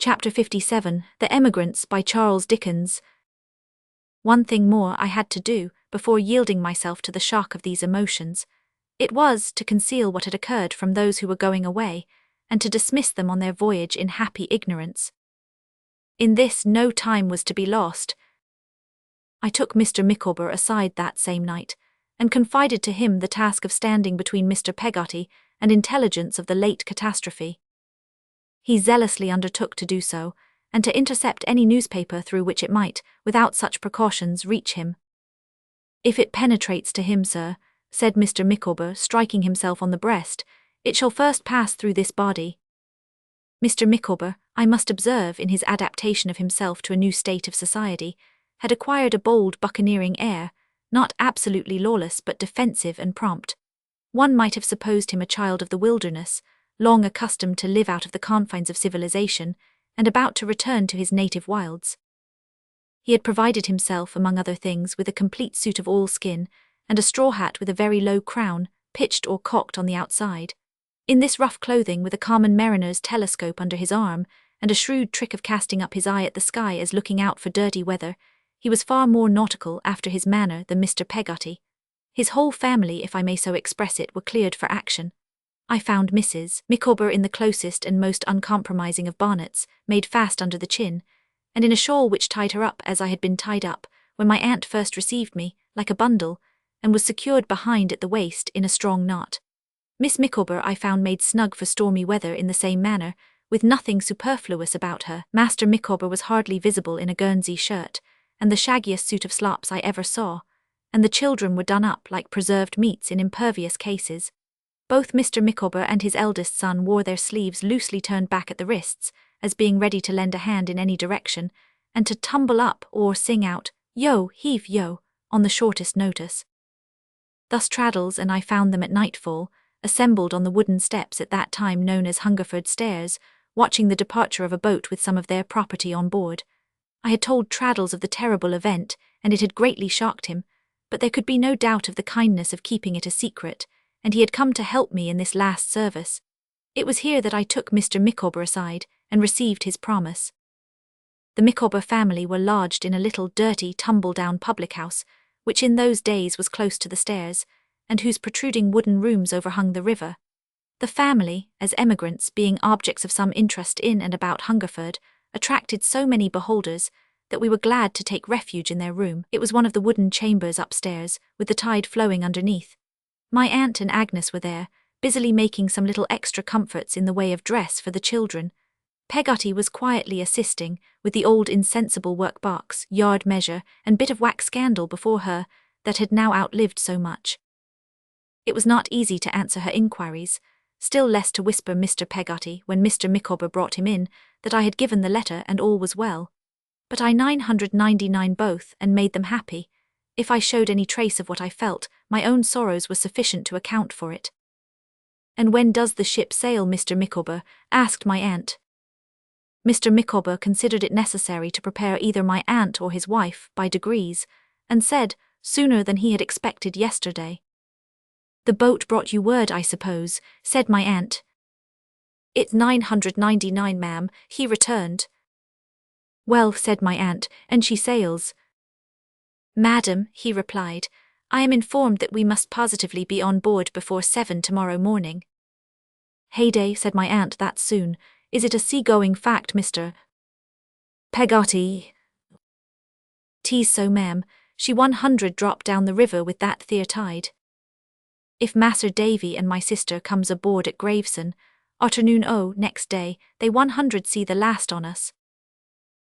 Chapter 57, The Emigrants by Charles Dickens. One thing more I had to do before yielding myself to the shock of these emotions. It was to conceal what had occurred from those who were going away, and to dismiss them on their voyage in happy ignorance. In this no time was to be lost. I took Mr. Micawber aside that same night, and confided to him the task of standing between Mr. Peggotty and intelligence of the late catastrophe. He zealously undertook to do so, and to intercept any newspaper through which it might, without such precautions, reach him. "If it penetrates to him, sir," said Mr. Micawber, striking himself on the breast, "it shall first pass through this body." Mr. Micawber, I must observe, in his adaptation of himself to a new state of society, had acquired a bold buccaneering air, not absolutely lawless but defensive and prompt. One might have supposed him a child of the wilderness, long accustomed to live out of the confines of civilization, and about to return to his native wilds. He had provided himself, among other things, with a complete suit of oilskin, and a straw hat with a very low crown, pitched or cocked on the outside. In this rough clothing, with a common mariner's telescope under his arm, and a shrewd trick of casting up his eye at the sky as looking out for dirty weather, he was far more nautical after his manner than Mr. Peggotty. His whole family, if I may so express it, were cleared for action. I found Mrs. Micawber in the closest and most uncompromising of bonnets, made fast under the chin, and in a shawl which tied her up as I had been tied up when my aunt first received me, like a bundle, and was secured behind at the waist in a strong knot. Miss Micawber I found made snug for stormy weather in the same manner, with nothing superfluous about her. Master Micawber was hardly visible in a Guernsey shirt, and the shaggiest suit of slops I ever saw, and the children were done up like preserved meats in impervious cases. Both Mr. Micawber and his eldest son wore their sleeves loosely turned back at the wrists, as being ready to lend a hand in any direction, and to tumble up or sing out, "Yo, heave, yo," on the shortest notice. Thus Traddles and I found them at nightfall, assembled on the wooden steps at that time known as Hungerford Stairs, watching the departure of a boat with some of their property on board. I had told Traddles of the terrible event, and it had greatly shocked him, but there could be no doubt of the kindness of keeping it a secret, and he had come to help me in this last service. It was here that I took Mr. Micawber aside, and received his promise. The Micawber family were lodged in a little dirty, tumble-down public-house, which in those days was close to the stairs, and whose protruding wooden rooms overhung the river. The family, as emigrants, being objects of some interest in and about Hungerford, attracted so many beholders that we were glad to take refuge in their room. It was one of the wooden chambers upstairs, with the tide flowing underneath. My aunt and Agnes were there, busily making some little extra comforts in the way of dress for the children. Peggotty was quietly assisting, with the old insensible work-box, yard measure, and bit of wax candle before her, that had now outlived so much. It was not easy to answer her inquiries, still less to whisper Mr. Peggotty, when Mr. Micawber brought him in, that I had given the letter and all was well. But I 999 both, and made them happy. If I showed any trace of what I felt, my own sorrows were sufficient to account for it. "And when does the ship sail, Mr. Micawber?" asked my aunt. Mr. Micawber considered it necessary to prepare either my aunt or his wife, by degrees, and said, sooner than he had expected yesterday. "The boat brought you word, I suppose," said my aunt. "It's 999, ma'am," he returned. "Well," said my aunt, "and she sails?" "Madam," he replied, "I am informed that we must positively be on board before 7 tomorrow morning." "Heyday," said my aunt, "that soon. Is it a sea-going fact, Mr. Peggotty?" "'Tis so, ma'am. She 100 drop down the river with that there tide. If Mas'r Davy and my sister comes aboard at Gravesend, arternoon next day, they 100 see the last on us."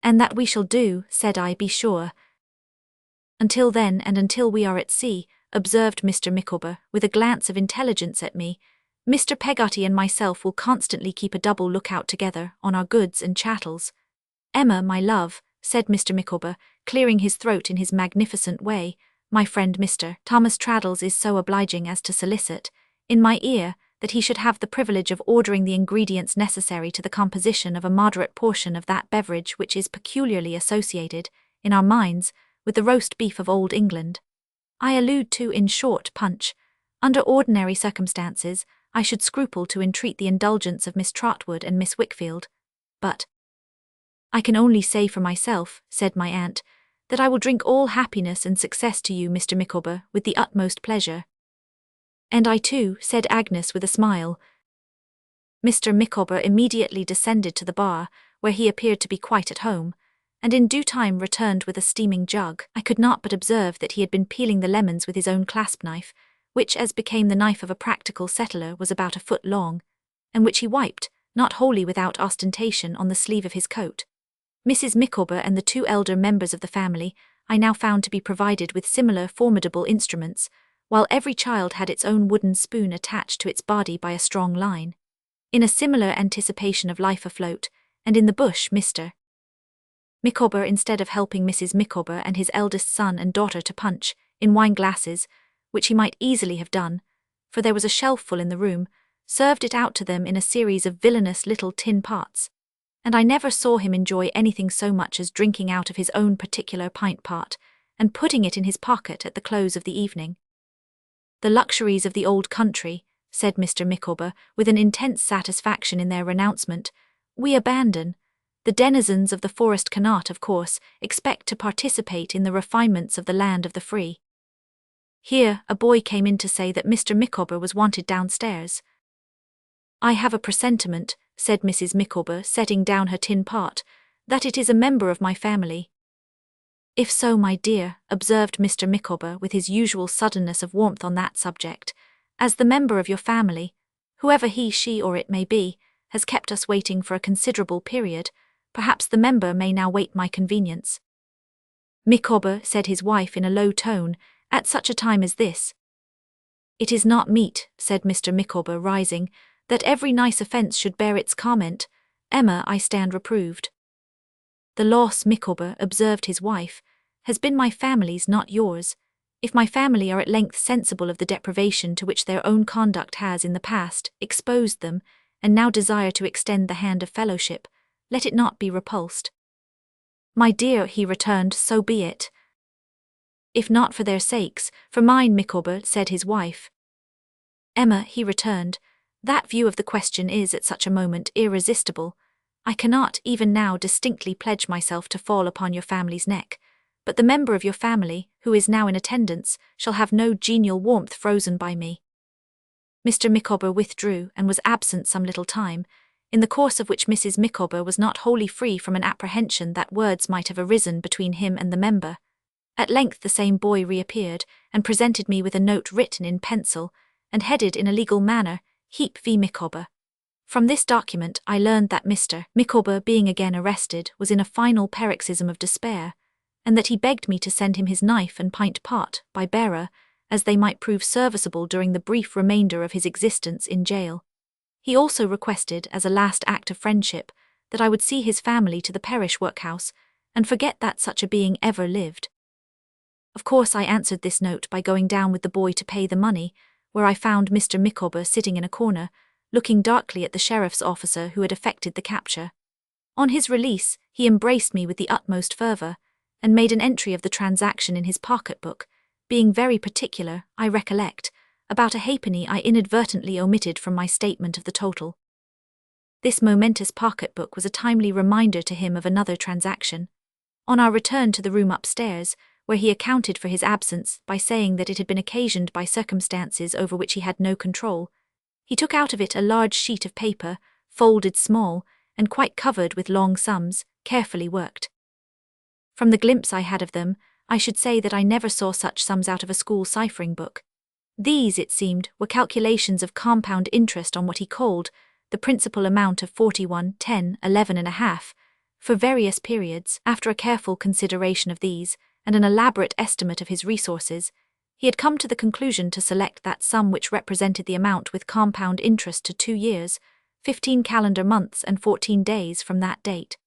"And that we shall do," said I, "be sure." "Until then, and until we are at sea," observed Mr. Micawber, with a glance of intelligence at me, "Mr. Peggotty and myself will constantly keep a double lookout together on our goods and chattels." "Emma, my love," said Mr. Micawber, clearing his throat in his magnificent way, "my friend Mr. Thomas Traddles is so obliging as to solicit, in my ear, that he should have the privilege of ordering the ingredients necessary to the composition of a moderate portion of that beverage which is peculiarly associated, in our minds, with the roast beef of Old England. I allude to, in short, punch. Under ordinary circumstances, I should scruple to entreat the indulgence of Miss Trotwood and Miss Wickfield, but "I can only say for myself," said my aunt, "that I will drink all happiness and success to you, Mr. Micawber, with the utmost pleasure." "And I too," said Agnes with a smile. Mr. Micawber immediately descended to the bar, where he appeared to be quite at home, and in due time returned with a steaming jug. I could not but observe that he had been peeling the lemons with his own clasp knife, which, as became the knife of a practical settler, was about a foot long, and which he wiped, not wholly without ostentation, on the sleeve of his coat. Mrs. Micawber and the two elder members of the family I now found to be provided with similar formidable instruments, while every child had its own wooden spoon attached to its body by a strong line. In a similar anticipation of life afloat, and in the bush, Mr. Micawber, instead of helping Mrs. Micawber and his eldest son and daughter to punch, in wine glasses, which he might easily have done, for there was a shelf full in the room, served it out to them in a series of villainous little tin pots, and I never saw him enjoy anything so much as drinking out of his own particular pint pot, and putting it in his pocket at the close of the evening. "The luxuries of the old country," said Mr. Micawber, with an intense satisfaction in their renouncement, "we abandon. The denizens of the forest cannot, of course, expect to participate in the refinements of the land of the free." Here a boy came in to say that Mr. Micawber was wanted downstairs. "I have a presentiment," said Mrs. Micawber, setting down her tin pot, "that it is a member of my family." "If so, my dear," observed Mr. Micawber with his usual suddenness of warmth on that subject, "as the member of your family, whoever he, she, or it may be, has kept us waiting for a considerable period, perhaps the member may now wait my convenience." "Micawber," said his wife in a low tone, "at such a time as this." "It is not meet," said Mr. Micawber, rising, "that every nice offence should bear its comment. Emma, I stand reproved." "The loss, Micawber," observed his wife, "has been my family's, not yours. If my family are at length sensible of the deprivation to which their own conduct has in the past exposed them, and now desire to extend the hand of fellowship, let it not be repulsed." "My dear," he returned, "so be it." "If not for their sakes, for mine, Micawber," said his wife. "Emma," he returned, "that view of the question is, at such a moment, irresistible. I cannot, even now, distinctly pledge myself to fall upon your family's neck, but the member of your family, who is now in attendance, shall have no genial warmth frozen by me." Mr. Micawber withdrew, and was absent some little time, in the course of which Mrs. Micawber was not wholly free from an apprehension that words might have arisen between him and the member. At length the same boy reappeared, and presented me with a note written in pencil, and headed in a legal manner, Heap v. Micawber. From this document I learned that Mr. Micawber, being again arrested, was in a final paroxysm of despair, and that he begged me to send him his knife and pint pot by bearer, as they might prove serviceable during the brief remainder of his existence in jail. He also requested, as a last act of friendship, that I would see his family to the parish workhouse, and forget that such a being ever lived. Of course I answered this note by going down with the boy to pay the money, where I found Mr. Micawber sitting in a corner, looking darkly at the sheriff's officer who had effected the capture. On his release, he embraced me with the utmost fervour, and made an entry of the transaction in his pocket-book, being very particular, I recollect, about a halfpenny I inadvertently omitted from my statement of the total. This momentous pocket-book was a timely reminder to him of another transaction. On our return to the room upstairs, where he accounted for his absence by saying that it had been occasioned by circumstances over which he had no control, he took out of it a large sheet of paper, folded small, and quite covered with long sums, carefully worked. From the glimpse I had of them, I should say that I never saw such sums out of a school ciphering book. These, it seemed, were calculations of compound interest on what he called the principal amount of 41, 10, 11 and a half, for various periods. After a careful consideration of these, and an elaborate estimate of his resources, he had come to the conclusion to select that sum which represented the amount with compound interest to 2 years, 15 calendar months and 14 days from that date.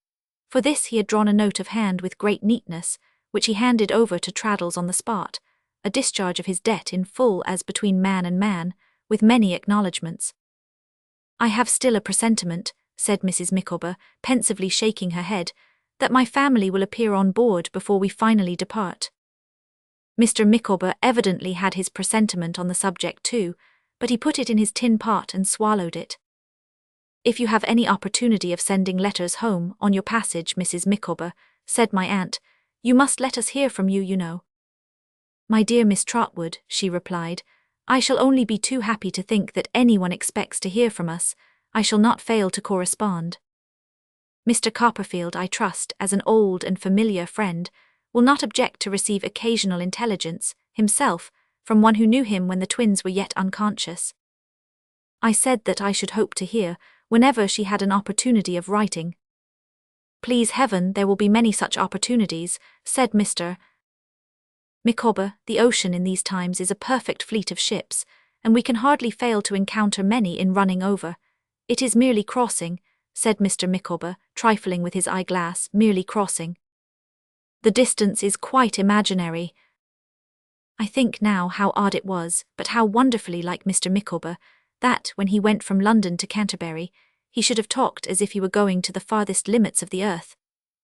For this he had drawn a note of hand with great neatness, which he handed over to Traddles on the spot, a discharge of his debt in full as between man and man, with many acknowledgments. "I have still a presentiment," said Mrs. Micawber, pensively shaking her head, "that my family will appear on board before we finally depart." Mr. Micawber evidently had his presentiment on the subject too, but he put it in his tin pot and swallowed it. "If you have any opportunity of sending letters home on your passage, Mrs. Micawber," said my aunt, "you must let us hear from you, you know." "My dear Miss Trotwood," she replied, "I shall only be too happy to think that anyone expects to hear from us. I shall not fail to correspond. Mr. Copperfield, I trust, as an old and familiar friend, will not object to receive occasional intelligence, himself, from one who knew him when the twins were yet unconscious." I said that I should hope to hear, whenever she had an opportunity of writing. "Please heaven there will be many such opportunities," said Mr. Micawber. "The ocean in these times is a perfect fleet of ships, and we can hardly fail to encounter many in running over. It is merely crossing," said Mr. Micawber, trifling with his eyeglass, "merely crossing. The distance is quite imaginary." I think now how odd it was, but how wonderfully like Mr. Micawber, that, when he went from London to Canterbury, he should have talked as if he were going to the farthest limits of the earth,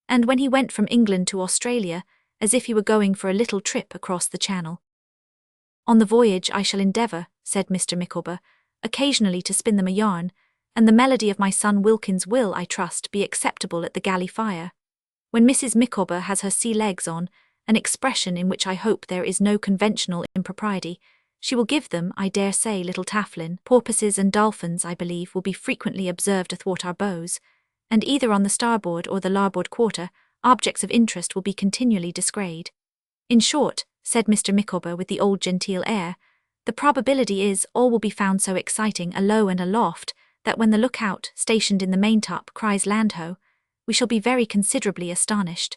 and when he went from England to Australia, as if he were going for a little trip across the Channel. "On the voyage I shall endeavour," said Mr. Micawber, "occasionally to spin them a yarn, and the melody of my son Wilkins will, I trust, be acceptable at the galley fire. When Mrs. Micawber has her sea legs on, an expression in which I hope there is no conventional impropriety, she will give them, I dare say, little tafflin, porpoises and dolphins, I believe, will be frequently observed athwart our bows, and either on the starboard or the larboard quarter, objects of interest will be continually descried. In short," said Mr. Micawber with the old genteel air, "the probability is all will be found so exciting alow and aloft, that when the lookout, stationed in the maintop, cries land ho, we shall be very considerably astonished."